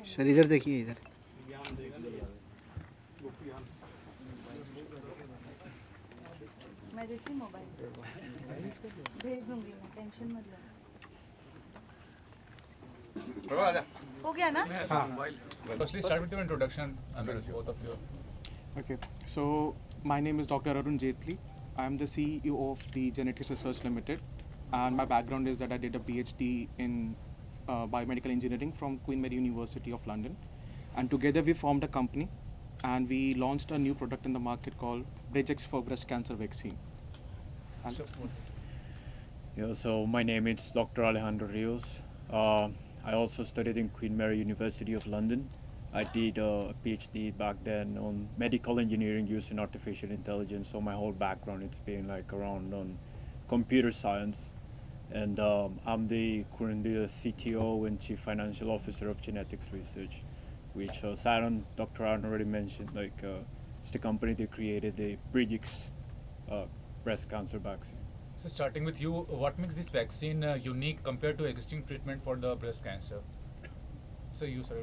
Sir इधर देखिए इधर। मैं देखती मोबाइल भेज दूंगी, मैं टेंशन मत लो। हो गया ना? Firstly, start with your introduction, both of you. Okay, so my name is Dr. Arun Jaitley. I am the CEO of the Genetics Research Limited, and my background is that I did a PhD in biomedical engineering from Queen Mary University of London, and together we formed a company, and we launched a new product in the market called BridgeX for breast cancer vaccine. And Yeah, so my name is Dr. Alejandro Rios. I also studied in Queen Mary University of London. I did a PhD back then on medical engineering using artificial intelligence. So my whole background it's been like around on computer science, and I'm currently the CTO and Chief Financial Officer of Genetics Research, which Saran, Dr. Aaron already mentioned. It's the company that created the BridgeX breast cancer vaccine. So starting with you, what makes this vaccine unique compared to existing treatment for the breast cancer? So you, sir.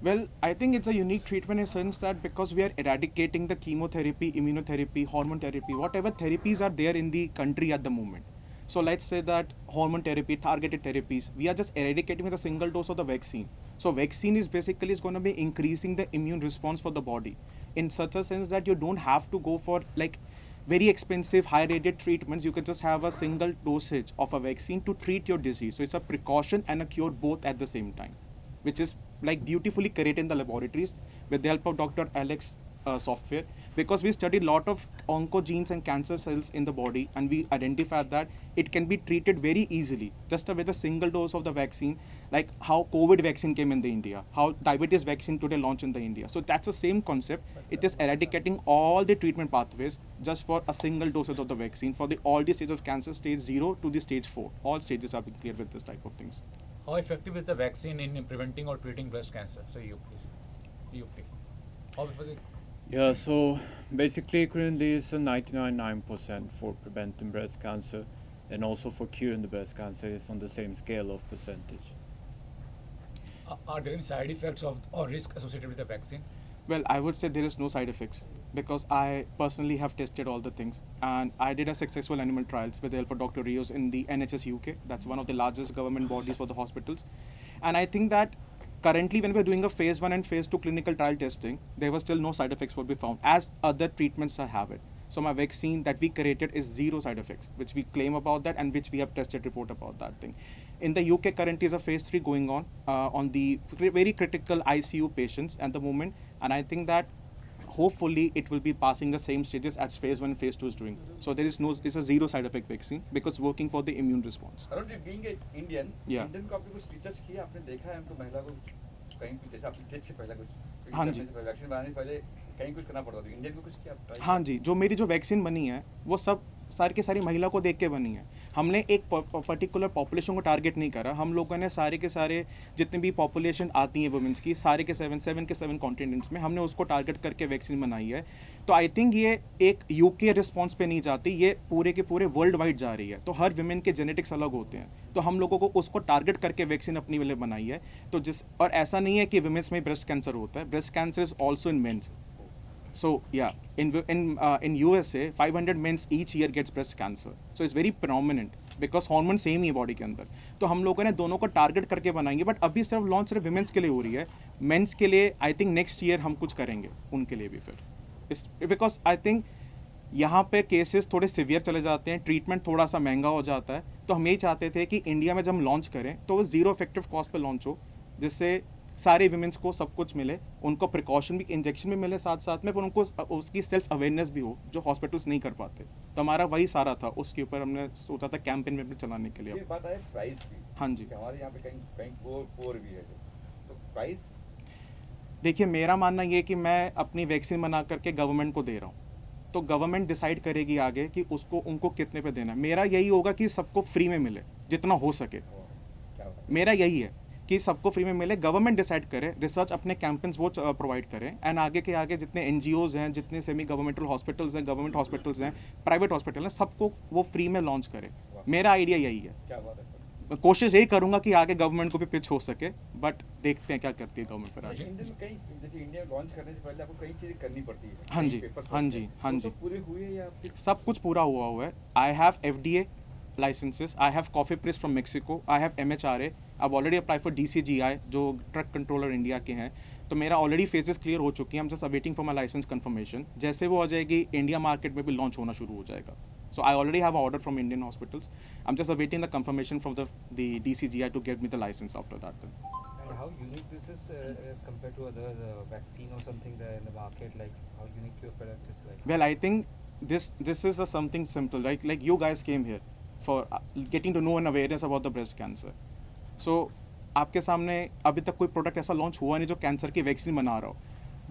well, I think it's a unique treatment in a sense that because we are eradicating the chemotherapy, immunotherapy, hormone therapy, whatever therapies are there in the country at the moment. So let's say that hormone therapy, targeted therapies, we are just eradicating with a single dose of the vaccine. So vaccine is basically going to be increasing the immune response for the body in such a sense that you don't have to go for like very expensive high rated treatments. You can just have a single dosage of a vaccine to treat your disease. So it's a precaution and a cure both at the same time, which is like beautifully created in the laboratories with the help of Dr. Alex software, because we studied a lot of oncogenes and cancer cells in the body, and we identified that it can be treated very easily just with a single dose of the vaccine, like how COVID vaccine came in the India, how diabetes vaccine today launched in the India. So that's the same concept. It is eradicating all the treatment pathways just for a single dosage of the vaccine for all the stages of cancer, stage 0 to the stage 4. All stages have been cleared with this type of things. How effective is the vaccine in preventing or treating breast cancer? So you please. How effective? Yeah, so basically currently it's a 99.9% for preventing breast cancer, and also for curing the breast cancer is on the same scale of percentage. Are there any side effects or risk associated with the vaccine? Well, I would say there is no side effects because I personally have tested all the things, and I did a successful animal trials with the help of Dr. Rios in the NHS UK. That's one of the largest government bodies for the hospitals. And I think that currently when we're doing a phase 1 and phase 2 clinical trial testing, there was still no side effects would be found as other treatments have it. So my vaccine that we created is zero side effects, which we claim about that and which we have tested report about that thing. In the UK currently is a phase 3 going on the very critical ICU patients at the moment, and I think that hopefully it will be passing the same stages as phase 1 and phase 2 is doing. So there is it's a zero side effect vaccine because working for the immune response. Arun ji, being an Indian, Yeah. Indian को आपने कुछ research किया, आपने देखा है हमको महिला को कहीं कुछ जैसे आपने देख के पहला कुछ हाँ जी। वैक्सीन बनाने से पहले कहीं कुछ करना पड़ता था, इंडियन को कुछ किया आप try हाँ जी, जो मेरी जो वैक्सीन बनी है वो सब सारी की सारी महिला को देख के बनी है. हमने एक पर्टिकुलर पॉपुलेशन को टारगेट नहीं करा. हम लोगों ने सारे के सारे जितने भी पॉपुलेशन आती है वुमेंस की, सारे के 7 कॉन्टिनेंट्स में हमने उसको टारगेट करके वैक्सीन बनाई है. तो आई थिंक ये एक यूके रिस्पॉन्स पे नहीं जाती, ये पूरे के पूरे वर्ल्ड वाइड जा रही है. तो हर विमेन के जेनेटिक्स अलग होते हैं, तो हम लोगों को उसको टारगेट करके वैक्सीन अपनी वाले बनाई है. तो और ऐसा नहीं है कि विमेंस में ब्रेस्ट कैंसर होता है, breast cancer is also in mens. So yeah, in USA, 500 men each year gets breast cancer. So it's very prominent because hormone same ही है बॉडी के अंदर. तो हम लोगों ने दोनों को टारगेट करके बनाएंगे, बट अभी सिर्फ लॉन्च सिर्फ विमेंस के लिए हो रही है. मेंस के लिए आई थिंक नेक्स्ट ईयर हम कुछ करेंगे उनके लिए भी फिर, बिकॉज आई थिंक यहाँ पे केसेस थोड़े सिवियर चले जाते हैं, ट्रीटमेंट थोड़ा सा महंगा हो जाता है. तो हम यही चाहते थे कि इंडिया में जब हम लॉन्च करें तो वो जीरो इफेक्टिव कॉस्ट पे लॉन्च हो, जिससे सारे विमेंस को सब कुछ मिले, उनको प्रिकॉशन भी, इंजेक्शन भी मिले साथ साथ में, पर उनको उसकी सेल्फ अवेयरनेस भी हो जो हॉस्पिटल्स नहीं कर पाते. तो हमारा वही सारा था, उसके ऊपर हमने सोचा था कैंपेन में भी चलाने के लिए. ये बात है प्राइस की. हाँ जी. कि हमारे यहाँ पे कहीं कहीं पोर भी है, तो प्राइस. देखिए, मेरा मानना ये है कि मैं अपनी वैक्सीन बना करके गवर्नमेंट को दे रहा हूँ, तो गवर्नमेंट डिसाइड करेगी आगे कि उसको उनको कितने पे देना है. मेरा यही होगा कि सबको फ्री में मिले जितना हो सके. मेरा यही है कि सबको फ्री में मिले, गवर्नमेंट डिसाइड करे, रिसर्च अपने कैंपेन्स वो प्रोवाइड करें, एंड आगे के आगे जितने NGOs हैं, जितने सेमी गवर्नमेंटल हॉस्पिटल्स हैं, गवर्नमेंट हॉस्पिटल्स हैं, प्राइवेट हॉस्पिटल हैं, सबको वो फ्री में लॉन्च करे. मेरा आइडिया यही है. क्या बात है सर. कोशिश यही करूंगा कि आगे गवर्नमेंट को भी पिच हो सके, बट देखते हैं क्या करती है गवर्नमेंट पर आगे। इंडिया में कई, जैसे इंडिया लॉन्च करने से पहले आपको कई चीज़ें करनी पड़ती है। हाँ जी, कई papers हाँ होते जी, हैं। हाँ वो जी। सब पूरे हुए या फिर सब कुछ पूरा हुआ है। I have FDA licenses, I have coffee press from Mexico, I have MHRA, I've already applied for DCGI जो ट्रक कंट्रोलर इंडिया के हैं, तो मेरा ऑलरेडी फेजेस क्लियर हो चुकी हैं। I'm just awaiting for my license confirmation। जैसे वो हो जाएगी इंडिया मार्केट में भी लॉन्च होना शुरू हो जाएगा। So I already have an order from Indian hospitals, I'm just awaiting the confirmation from the DCGI to give me the license after that then. And how unique this is as compared to other vaccine or something that in the market? Like how unique your product is? Like Well, I think this is a something simple, like you guys came here for getting to know and awareness about the breast cancer. So आपके सामने अभी तक कोई product ऐसा launch हुआ नहीं जो cancer की वैक्सीन बना रहा हो।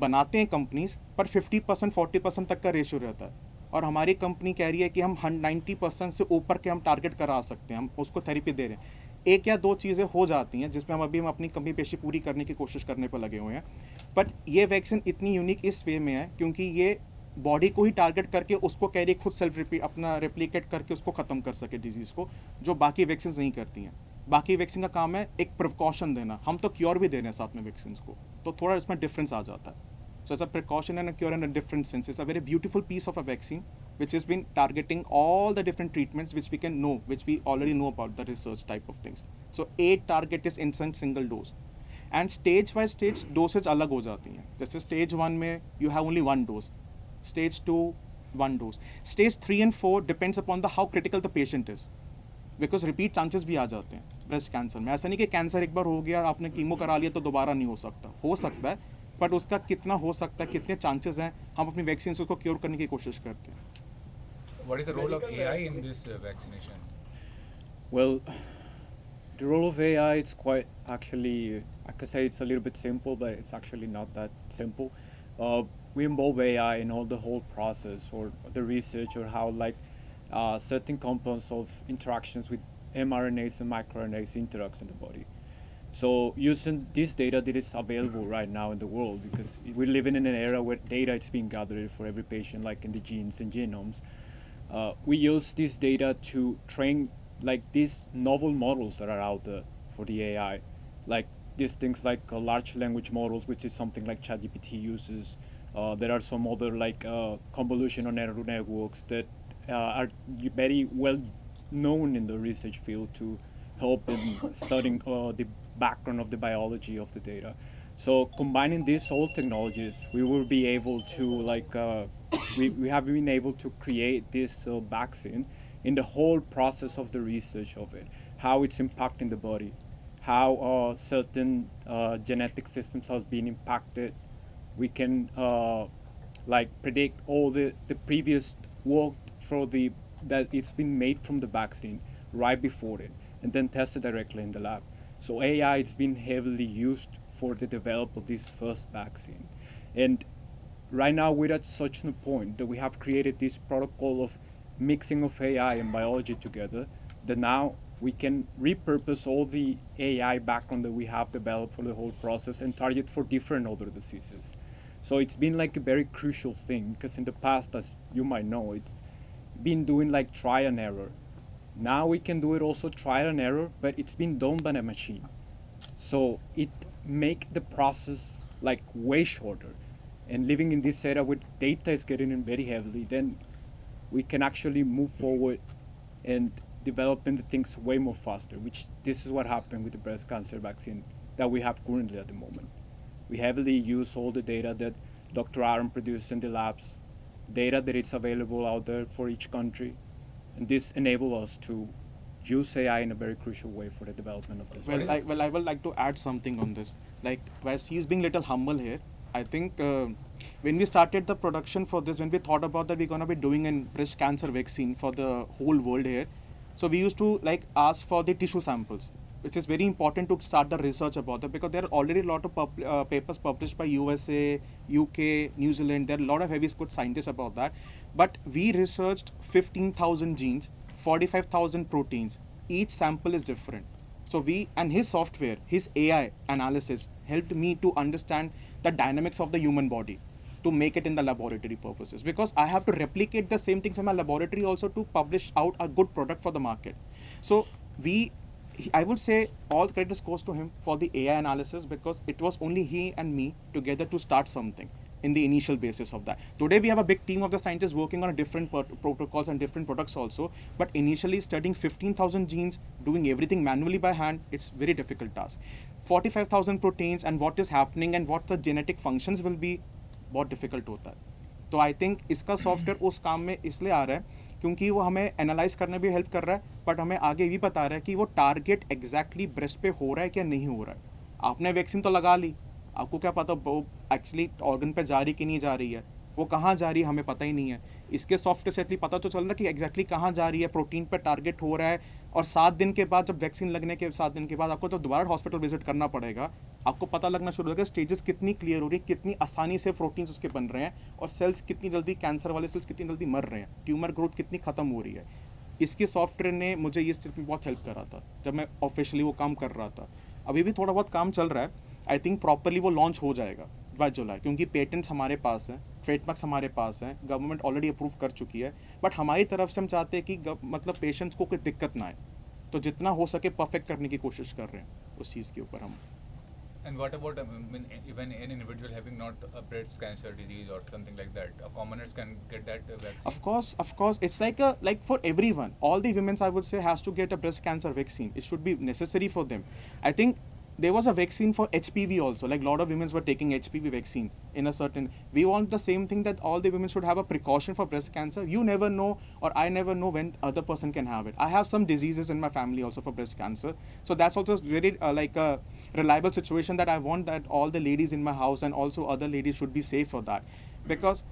बनाते हैं कंपनीज, पर 50% 40% तक का रेशियो रहता है, और हमारी कंपनी कह रही है कि हम 90% से ऊपर के हम टारगेट करा सकते हैं, हम उसको थेरेपी दे रहे हैं। एक या दो चीज़ें हो जाती हैं जिसमें हम अपनी कमी पेशी पूरी करने की कोशिश करने पर लगे हुए हैं, बट ये वैक्सीन इतनी यूनिक इस वे में है क्योंकि ये बॉडी को ही टारगेट करके उसको कह रही खुद सेल्फ अपना रेप्लिकेट करके उसको ख़त्म कर सके डिजीज़ को, जो बाकी वैक्सीन नहीं करती हैं। बाकी वैक्सीन का काम है एक प्रिकॉशन देना, हम तो क्योर भी दे रहे हैं साथ में वैक्सीन को, तो थोड़ा इसमें डिफरेंस आ जाता है। So as a precaution and a cure in a different sense, it's a very beautiful piece of a vaccine which has been targeting all the different treatments which we can know, which we already know about the research type of things. So 8 target is in single dose, and stage by stage dosage अलग हो जाती हैं। जैसे stage 1 में you have only 1 dose, stage 2 1 dose, stage 3 and 4 depends upon the how critical the patient is, because repeat chances भी आ जाते हैं breast cancer में। ऐसा नहीं कि कैंसर एक बार हो गया आपने कीमो करा लिया तो दोबारा नहीं हो सकता है, बट उसका कितना हो सकता है, कितने चांसेस हैं, हम अपनी वैक्सीन से उसको क्योर करने की कोशिश करते हैं। What is the role of AI in this vaccination? Well, the role of AI is quite actually, I could say it's a little bit simple, but it's actually not that simple. We involve AI in all the whole process or the research or how certain compounds of interactions with mRNAs and microRNAs interacts in the body. So using this data that is available right now in the world, because we're living in an era where data is being gathered for every patient, like in the genes and genomes. We use this data to train these novel models that are out there for the AI, like these things like large language models, which is something like ChatGPT uses. There are some other convolutional neural networks that are very well known in the research field to help in studying the background of the biology of the data. So combining these old technologies, we will be able to we have been able to create this vaccine in the whole process of the research of it, how it's impacting the body, how certain genetic systems have been impacted. We can predict all the previous work that it's been made from the vaccine right before it, and then tested directly in the lab. So AI has been heavily used for the development of this first vaccine. And right now we're at such a point that we have created this protocol of mixing of AI and biology together, that now we can repurpose all the AI background that we have developed for the whole process and target for different other diseases. So it's been a very crucial thing, because in the past, as you might know, it's been doing try and error. Now we can do it also trial and error, but it's been done by a machine. So it make the process way shorter. And living in this era where data is getting in very heavily, then we can actually move forward and developing the things way more faster, which this is what happened with the breast cancer vaccine that we have currently at the moment. We heavily use all the data that Dr. Aaron produced in the labs, data that is available out there for each country, and this enables us to use AI in a very crucial way for the development of this. Well, I would like to add something on this. Whilst he's being little humble here, I think when we started the production for this, when we thought about that we're going to be doing a breast cancer vaccine for the whole world here, so we used to ask for the tissue samples, which is very important to start the research about that, because there are already a lot of papers published by USA, UK, New Zealand. There are a lot of heavy good scientists about that. But we researched 15,000 genes, 45,000 proteins. Each sample is different. So his software, his AI analysis helped me to understand the dynamics of the human body to make it in the laboratory purposes, because I have to replicate the same things in my laboratory also to publish out a good product for the market. So we I would say all credit goes to him for the AI analysis, because it was only he and me together to start something in the initial basis of that. Today we have a big team of the scientists working on different protocols and different products also, but initially studying 15,000 genes, doing everything manually by hand, it's very difficult task. 45,000 proteins and what is happening and what the genetic functions will be, बहुत difficult होता है. तो I think इसका software उस काम में इसलिए आ रहा है क्योंकि वो हमें एनालाइज करने भी हेल्प कर रहा है, बट हमें आगे भी बता रहा है कि वो टारगेट एग्जैक्टली ब्रेस्ट पे हो रहा है क्या नहीं हो रहा है. आपने वैक्सीन तो लगा ली, आपको क्या पता वो एक्चुअली ऑर्गन पे जा रही कि नहीं जा रही है, वो कहाँ जा रही है हमें पता ही नहीं है. इसके सॉफ्टवेयर से एटली पता तो चल रहा है कि एग्जैक्टली कहाँ जा रही है, प्रोटीन पे टारगेट हो रहा है. और 7 दिन के बाद, जब वैक्सीन लगने के 7 दिन के बाद आपको तो दोबारा हॉस्पिटल विजिट करना पड़ेगा. आपको पता लगना शुरू होगा स्टेजेस कितनी क्लियर हो रही है, कितनी आसानी से प्रोटीन्स उसके बन रहे हैं, और सेल्स कितनी जल्दी, कैंसर वाले सेल्स कितनी जल्दी मर रहे हैं, ट्यूमर ग्रोथ कितनी खत्म हो रही है. इसके सॉफ्टवेयर ने मुझे ये स्टेज में बहुत हेल्प करा था जब मैं ऑफिशियली वो काम कर रहा था. अभी भी थोड़ा बहुत काम चल रहा है. आई थिंक प्रॉपरली वो लॉन्च हो जाएगा बाय जुलाई, क्योंकि पेटेंट्स हमारे पास हैं, ट्रेडमार्क्स हमारे पास हैं, गवर्नमेंट ऑलरेडी अप्रूव कर चुकी है. बट हमारी तरफ से हम चाहते हैं कि मतलब पेशेंट्स को कोई दिक्कत ना आए, तो जितना हो सके परफेक्ट करने की कोशिश कर रहे हैं उस चीज़ के ऊपर हम. And what about even an individual having not a breast cancer disease or something like that? Commoners can get that vaccine. Of course, it's like for everyone. All the women, I would say, has to get a breast cancer vaccine. It should be necessary for them. I think there was a vaccine for HPV also. Like a lot of women were taking HPV vaccine in a certain. We want the same thing, that all the women should have a precaution for breast cancer. You never know, or I never know when other person can have it. I have some diseases in my family also for breast cancer. So that's also very like a reliable situation that I want that all the ladies in my house and also other ladies should be safe for that. Because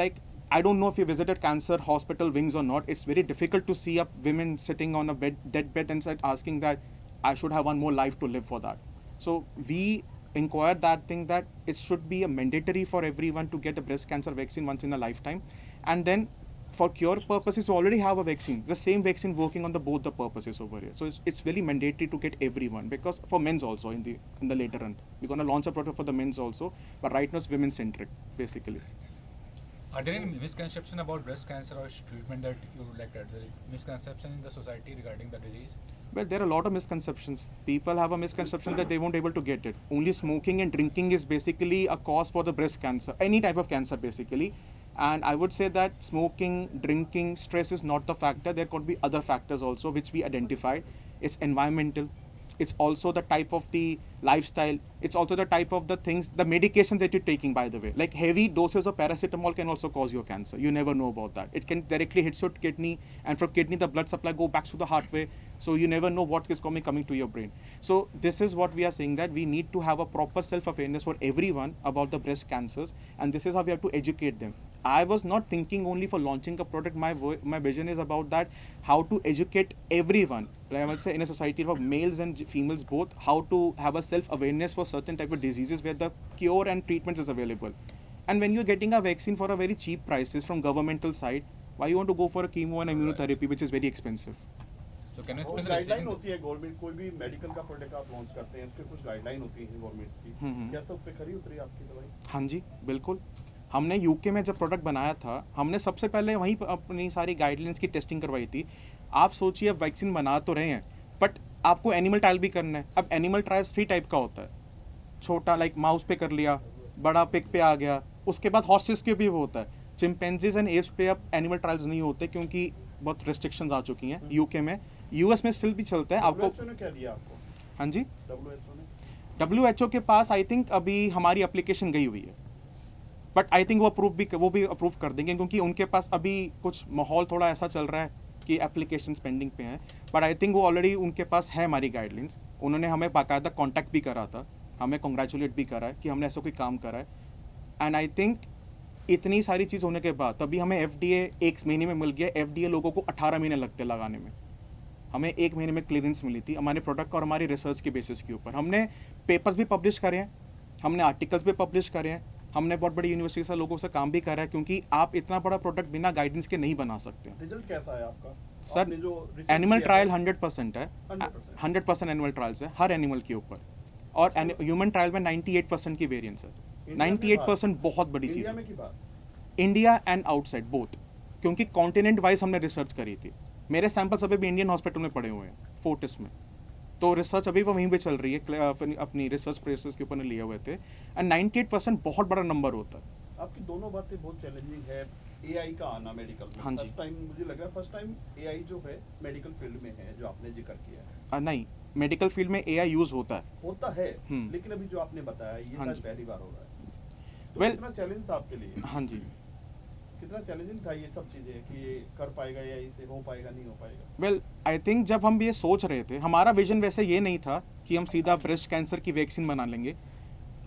like, I don't know if you visited cancer hospital wings or not. It's very difficult to see women sitting on a dead bed and asking that I should have one more life to live for that. So we inquired that thing, that it should be a mandatory for everyone to get a breast cancer vaccine once in a lifetime. And then for cure purposes, we already have a vaccine, the same vaccine working on both the purposes over here. So it's really mandatory to get everyone, because for men's also in the later run, we're going to launch a product for the men's also, but right now it's women centric basically. Are there any misconception about breast cancer or treatment that you would like to add? There is misconception in the society regarding the disease? Well, there are a lot of misconceptions. People have a misconception that they won't able to get it. Only smoking and drinking is basically a cause for the breast cancer, any type of cancer basically. And I would say that smoking, drinking, stress is not the factor. There could be other factors also which we identified. It's environmental. It's also the type of the lifestyle. It's also the type of the things, the medications that you're taking, by the way. Like heavy doses of paracetamol can also cause your cancer. You never know about that. It can directly hit your kidney, and from kidney the blood supply go back to the heart way. So you never know what is coming to your brain. So this is what we are saying, that we need to have a proper self-awareness for everyone about the breast cancers, and this is how we have to educate them. I was not thinking only for launching a product. My vision is about that, how to educate everyone, I will say in a society of males and females both, how to have a self-awareness for certain type of diseases where the cure and treatments is available. And when you're getting a vaccine for a very cheap prices from governmental side, why you want to go for a chemo and immunotherapy which is very expensive? So can you और explain the guideline decision? होती है government, कोई भी medical का product आप launch करते हैं उसके कुछ गाइडलाइन होती है गवर्नमेंट की. क्या सब पे खरी उतरी आपकी दवाई? हाँ जी, बिल्कुल. हमने यूके में जब प्रोडक्ट बनाया था, हमने सबसे पहले वहीं पर अपनी सारी गाइडलाइंस की टेस्टिंग करवाई थी. आप सोचिए, अब वैक्सीन बना तो रहे हैं, बट आपको एनिमल ट्रायल भी करना है. अब एनिमल ट्रायल्स 3 टाइप का होता है. छोटा लाइक माउस पे कर लिया, बड़ा पिग पे आ गया, उसके बाद हॉर्सेस के भी वो होता है. चिंपैंजीज एंड एप्स पे अब एनिमल ट्रायल्स नहीं होते क्योंकि बहुत रेस्ट्रिक्शंस आ चुकी हैं यूके में. यूएस में स्टिल भी चलता है. आपको WHO ने क्या दिया आपको? हाँ जी, WHO ने WHO के पास आई थिंक अभी हमारी एप्लीकेशन गई हुई है, बट आई थिंक वो भी अप्रूव कर देंगे, क्योंकि उनके पास अभी कुछ माहौल थोड़ा ऐसा चल रहा है कि एप्लीकेशन पेंडिंग पे हैं. बट आई थिंक वो ऑलरेडी उनके पास है हमारी गाइडलाइंस. उन्होंने हमें बाकायदा कॉन्टैक्ट भी करा था, हमें कॉन्ग्रेचुलेट भी करा है कि हमने ऐसा कोई काम करा है. एंड आई थिंक इतनी सारी चीज़ होने के बाद तभी हमें FDA 1 महीने में मिल गया. FDA लोगों को 18 महीने लगते लगाने में, हमें 1 महीने में क्लियरेंस मिली थी हमारे प्रोडक्ट और हमारी रिसर्च के बेसिस के ऊपर. हमने पेपर्स भी पब्लिश करे हैं, हमने आर्टिकल्स भी पब्लिश करे हैं, हमने बहुत बड़ी यूनिवर्सिटी से लोगों से काम भी करा है, क्योंकि आप इतना बड़ा प्रोडक्ट बिना गाइडेंस के नहीं बना सकते. रिजल्ट कैसा है आपका? सर, आपने जो research एनिमल किया ट्रायल है, 100% है. 100%. 100% एनिमल ट्रायल्स है हर एनिमल के ऊपर, और ह्यूमन ट्रायल में 98% की वेरिएंस है. इंडिया में 98% बहुत बड़ी चीज़ इंडिया है. में की बात? इंडिया एंड आउटसाइड बोथ, क्योंकि कॉन्टिनेंट वाइज हमने रिसर्च करी थी. मेरे सैंपल्स अभी भी इंडियन हॉस्पिटल में पड़े हुए हैं. फोर्टिस में। तो रिसर्च अभी वहीं पे चल रही है, अपनी रिसर्च प्लेसेस के ऊपर ने लिए हुए थे, एंड 98% बहुत बड़ा नंबर होता है। आपकी दोनों बातें बहुत चैलेंजिंग है। एआई का आना मेडिकल में, हाँ जी। फर्स्ट टाइम मुझे लग रहा है, फर्स्ट टाइम एआई जो है मेडिकल फील्ड में है, जो आपने जिक्र किया है। नहीं, मेडिकल फील्ड में AI यूज़ होता है। लेकिन अभी जो आपने बताया ये हाँ शायद जी। पहली बार हो रहा है, तो Well- कितना चैलेंज था आपके लिए? हाँ जी। कितना चैलेंजिंग था ये सब चीजें कि ये कर पाएगा या इसे हो पाएगा नहीं हो पाएगा? वेल आई थिंक जब हम ये सोच रहे थे, हमारा विजन वैसे ये नहीं था कि हम सीधा ब्रेस्ट कैंसर की वैक्सीन बना लेंगे।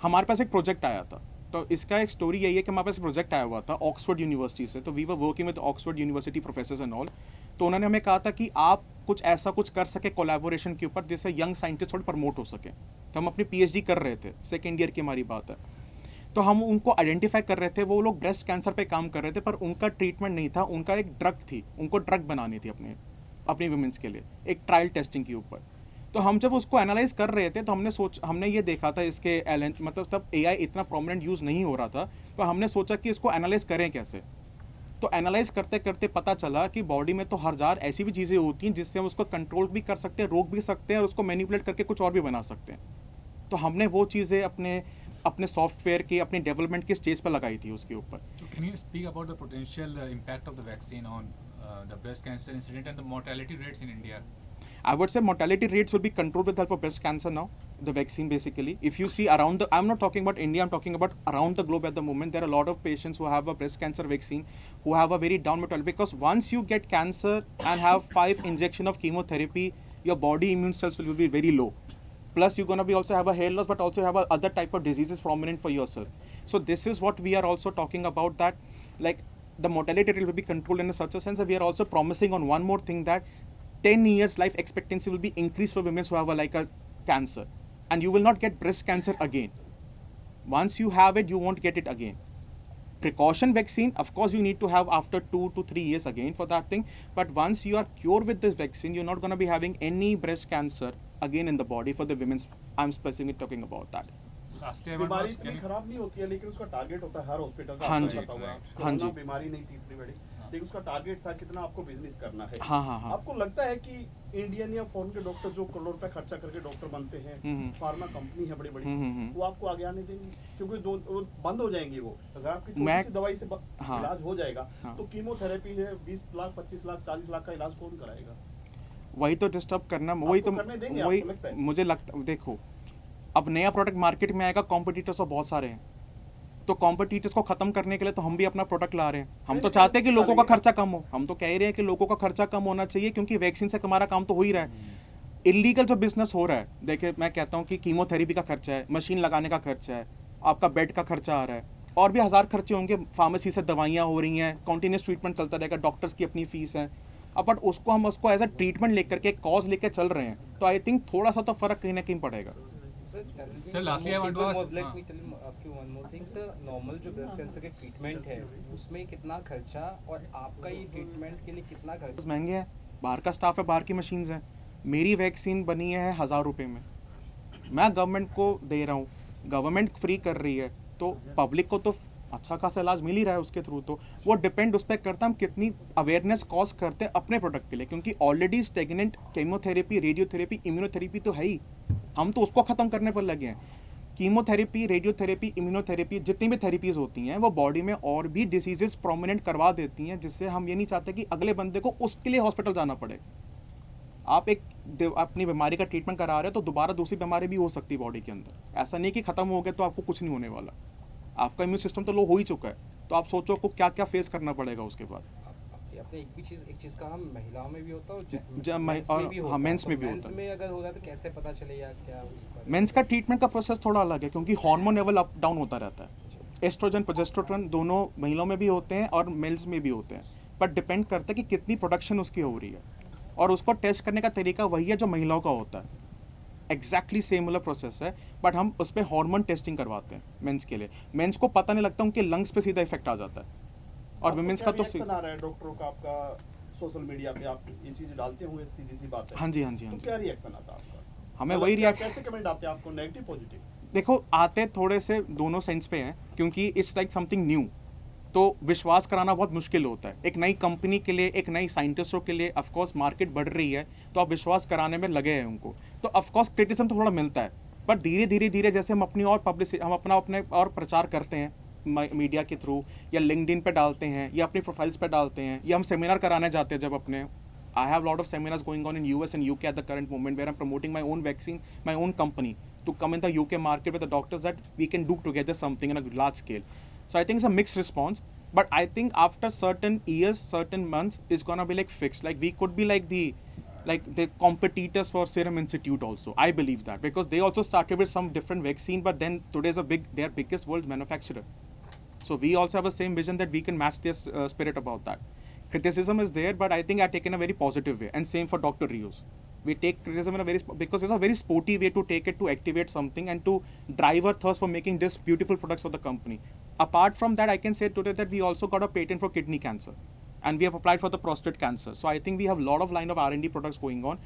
हमारे पास एक प्रोजेक्ट आया था, तो इसका एक स्टोरी यही है कि हमारे पास प्रोजेक्ट आया हुआ था ऑक्सफोर्ड यूनिवर्सिटी से, तो we were working with Oxford University professors and all. तो उन्होंने हमें कहा था कि आप कुछ ऐसा कुछ कर सके कोलैबोरेशन के ऊपर, जिससे यंग साइंटिस्ट थोड़े प्रमोट हो सके। तो हम अपनी PhD कर रहे थे, सेकेंड ईयर की हमारी बात है। तो हम उनको आइडेंटिफाई कर रहे थे, वो लोग ब्रेस्ट कैंसर पे काम कर रहे थे, पर उनका ट्रीटमेंट नहीं था, उनका एक ड्रग थी, उनको ड्रग बनानी थी अपनी वुमेन्स के लिए, एक ट्रायल टेस्टिंग के ऊपर। तो हम जब उसको एनालाइज कर रहे थे, तो हमने ये देखा था इसके मतलब तब AI इतना प्रोमिनेंट यूज़ नहीं हो रहा था, तो हमने सोचा कि इसको एनालाइज करें कैसे। तो एनालाइज करते करते पता चला कि बॉडी में तो हजार ऐसी भी चीज़ें होती हैं जिससे हम उसको कंट्रोल भी कर सकते हैं, रोक भी सकते हैं, और उसको मैनिपुलेट करके कुछ और भी बना सकते हैं। तो हमने वो चीज़ें अपने सॉफ्टवेयर की, अपनी डेवलपमेंट की स्टेज पर लगाई थी उसके ऊपर। So can you speak about the potential impact of the vaccine on the breast cancer incident and the mortality rates in India? I would say mortality rates will be controlled with help of breast cancer now, the vaccine basically. If you see around I'm not talking about India, I'm talking about around the globe at the moment. There are a lot of patients who have a breast cancer vaccine, who have a very down mortality, because once you get cancer and have 5 injection of chemotherapy, your body immune cells will be very low. Plus you're going to be also have a hair loss, but also have a other type of diseases prominent for yourself. So this is what we are also talking about, that like the mortality rate will be controlled in such a sense that we are also promising on one more thing, that 10 years life expectancy will be increased for women who have a cancer, and you will not get breast cancer again. Once you have it, you won't get it again. Precaution vaccine, of course, you need to have after 2 to 3 years again for that thing, but once you are cured with this vaccine, you're not going to be having any breast cancer again in the body for the women's. I'm specifically talking about that. Lastly, I want to बीमारी ask, इतनी can you- खराब नहीं होती है, लेकिन उसका target होता है हर हॉस्पिटल का। हाँ आपको जी, पता होगा, हाँ कोरोना जी। बीमारी नहीं थी इतनी बड़ी, लेकिन उसका टारगेट था कितना आपको बिजनेस करना है। हाँ, हाँ, हाँ। आपको लगता है कि इंडियन या फॉरेन के डॉक्टर जो करोड़ रुपए खर्चा करके डॉक्टर बनते हैं, फार्मा कंपनी है बड़ी बड़ी, वो आपको आगे आने देंगे? क्योंकि वो बंद हो जाएंगी। वो अगर आपकी छोटी सी दवाई से हाँ। इलाज हो जाएगा, हाँ। तो कीमोथेरेपी है 20 लाख 25 लाख 40 लाख का इलाज कौन कराएगा? वही तो डिस्टर्ब करना, वही तो आपको करने देंगे, वही आपको लगता है? मुझे लगता, देखो अब नया प्रोडक्ट मार्केट में आएगा, कॉम्पिटिटर्स तो बहुत सारे हैं, तो कॉम्पिटिटर्स को खत्म करने के लिए तो हम भी अपना प्रोडक्ट ला रहे हैं। हम तो चाहते हैं कि लोगों का खर्चा कम हो, हम तो कह ही रहे हैं कि लोगों का खर्चा कम होना चाहिए, क्योंकि वैक्सीन से हमारा काम तो हो ही रहा है। इलीगल जो बिजनेस हो रहा है, देखिए मैं कहता हूँ कि कीमोथेरेपी का खर्चा है, मशीन लगाने का खर्चा है, आपका बेड का खर्चा आ रहा है, और भी 1000 खर्चे होंगे, फार्मेसी से दवाइयाँ हो रही हैं, कॉन्टीन्यूस ट्रीटमेंट चलता रहेगा, डॉक्टर्स की अपनी फीस है। अब बट हम उसको एज अ ट्रीटमेंट लेकर के, कॉज लेकर चल रहे हैं, तो आई थिंक थोड़ा सा तो फर्क कहीं ना कहीं पड़ेगा। Sir, lastly I want to ask, Let me ask you one more thing, sir. Normal जो ब्रेस्ट कैंसर के ट्रीटमेंट है, उसमें कितना खर्चा, और आपका ये ट्रीटमेंट के लिए कितना खर्चा? महंगे हैं, बाहर का स्टाफ है, बाहर की मशीन्स हैं। मेरी वैक्सीन बनी है 1000 रुपये में, मैं गवर्नमेंट को दे रहा हूँ, गवर्नमेंट फ्री कर रही है, तो पब्लिक को तो अच्छा खासा इलाज मिल ही रहा है उसके थ्रू। तो वो डिपेंड उस पर करता है हम कितनी अवेयरनेस कॉज करते हैं अपने प्रोडक्ट के लिए, क्योंकि already stagnant chemotherapy, radiotherapy, immunotherapy तो है ही, हम तो उसको ख़त्म करने पर लगे हैं। कीमोथेरेपी, रेडियोथेरेपी, इम्यूनोथेरेपी, जितनी भी थेरेपीज़ होती हैं, वो बॉडी में और भी डिसीजेस प्रोमिनेंट करवा देती हैं, जिससे हम ये नहीं चाहते कि अगले बंदे को उसके लिए हॉस्पिटल जाना पड़े। आप अपनी बीमारी का ट्रीटमेंट करा रहे हो, तो दोबारा दूसरी बीमारी भी हो सकती है बॉडी के अंदर। ऐसा नहीं कि ख़त्म हो गया तो आपको कुछ नहीं होने वाला, आपका इम्यून सिस्टम तो लो हो ही चुका है, तो आप सोचो को क्या क्या फेस करना पड़ेगा उसके बाद। आपने एक चीज़ का हम महिलाओं में भी होता है और मेंस में भी होता है। में अगर हो रहा है तो कैसे पता चलेगा क्या? मेंस का ट्रीटमेंट का प्रोसेस थोड़ा अलग है, क्योंकि हार्मोन लेवल अप डाउन होता रहता है। एस्ट्रोजन, प्रोजेस्टेरोन दोनों महिलाओं में भी होते हैं और मेल्स में भी होते हैं, पर डिपेंड करता है कि कितनी प्रोडक्शन उसकी हो रही है, और उसको टेस्ट करने का तरीका वही है जो महिलाओं का होता है। एग्जैक्टली सिमिलर प्रोसेस है, बट हम उस पर हार्मोन टेस्टिंग करवाते हैं मेंस के लिए। मेंस को पता नहीं लगता, उनके लंग्स पे सीधा इफेक्ट आ जाता है, और वुमेन्स का तो आ रहा है डॉक्टरों का, आपका सोशल मीडिया पे आप ये चीजें डालते होंगे, सीधी सी बात है। हाँ जी, हाँ जी, हाँ तो जी। क्या रिएक्शन आता है आपका? हमें वही रिएक्शन, कैसे कमेंट आते हैं आपको, नेगेटिव पॉजिटिव? देखो आते थोड़े से दोनों सेंस पे हैं, क्योंकि इट्स लाइक समथिंग न्यू। तो विश्वास कराना बहुत मुश्किल होता है। एक नई कंपनी के लिए, एक नई साइंटिस्टों के लिए ऑफकोर्स मार्केट बढ़ रही है, तो आप विश्वास कराने में लगे हैं उनको, तो ऑफकोर्स क्रिटिसिज्म तो थोड़ा मिलता है, बट धीरे जैसे हम अपनी और हम अपने और प्रचार करते हैं मीडिया के थ्रू, या लिंक्डइन पे डालते हैं, या अपनी प्रोफाइल्स पे डालते हैं, या हम सेमिनार कराने जाते हैं जब अपने, I have a lot of seminars going on in US and UK at the current moment where I'm promoting my own vaccine, my own company to come in the UK market with the doctors that we can do together something in a large scale. So I think it's a mixed response, but I think after certain years, certain months, it's gonna be like fixed. Like we could be like the competitors for Serum Institute also. I believe that because they also started with some different vaccine, but then today's their biggest world manufacturer. So we also have the same vision that we can match their spirit about that. Criticism is there, but I think I take in a very positive way, and same for Dr. Rios. We take criticism in a because it's a very sporty way to take it, to activate something and to drive our thirst for making this beautiful products for the company. Apart from that, I can say today that we also got a patent for kidney cancer, and we have applied for the prostate cancer. So I think we have a lot of line of R&D products going on.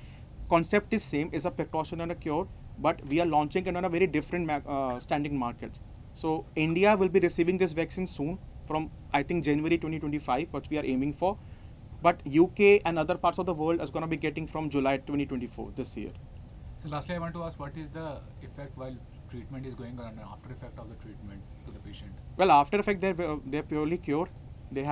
Concept is same, is a precaution and a cure, but we are launching it on a very different standing markets. So India will be receiving this vaccine soon, from I think January 2025, what we are aiming for. But UK and other parts of the world is going to be getting from July 2024 this year. So lastly, I want to ask, what is the effect while treatment is going on and after effect of the treatment to the patient? Well, after effect, they're purely cured. They have